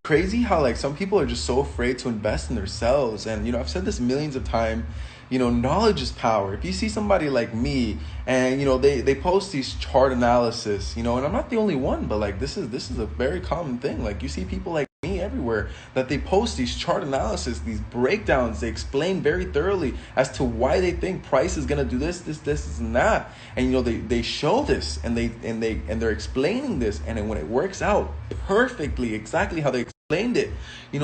crazy how like some people are just so afraid to invest in themselves. And I've said this millions of times. Knowledge is power. If you see somebody like me and they post these chart analysis, and I'm not the only one, but like this is a very common thing. Like you see people like me everywhere that they post these chart analysis, these breakdowns. They explain very thoroughly as to why they think price is gonna do this and that. And they show this and they're explaining this, and then when it works out perfectly, exactly how they explained it,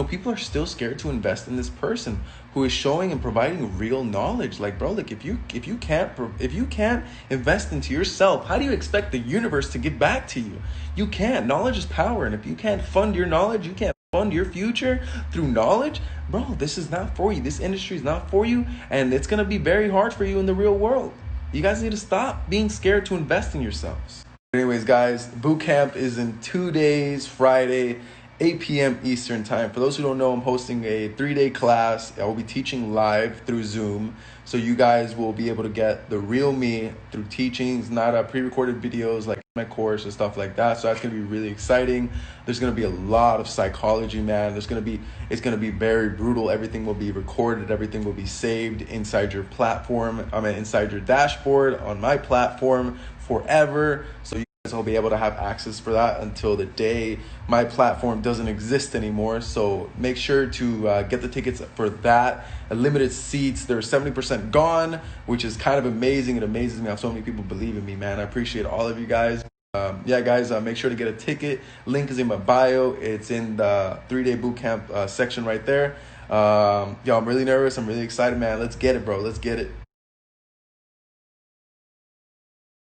people are still scared to invest in this person who is showing and providing real knowledge. Like, bro, like if you can't invest into yourself, how do you expect the universe to give back to you? You can't. Knowledge is power, and if you can't fund your knowledge, you can't fund your future through knowledge, bro, this is not for you. This industry is not for you, and it's gonna be very hard for you in the real world. You guys need to stop being scared to invest in yourselves. Anyways, guys, boot camp is in 2 days, Friday, 8 p.m. Eastern time. For those who don't know, I'm hosting a 3-day class. I will be teaching live through Zoom. So you guys will be able to get the real me through teachings, not pre-recorded videos like my course and stuff like that. So that's going to be really exciting. There's going to be a lot of psychology, man. It's going to be very brutal. Everything will be recorded. Everything will be saved inside your platform. Inside your dashboard on my platform forever. So I'll be able to have access for that until the day my platform doesn't exist anymore. So make sure to get the tickets for that. Limited seats. They're 70% gone, which is kind of amazing. It amazes me how so many people believe in me, man. I appreciate all of you guys. Guys, make sure to get a ticket. Link is in my bio. It's in the 3-day bootcamp section right there. I'm really nervous. I'm really excited, man. Let's get it, bro. Let's get it.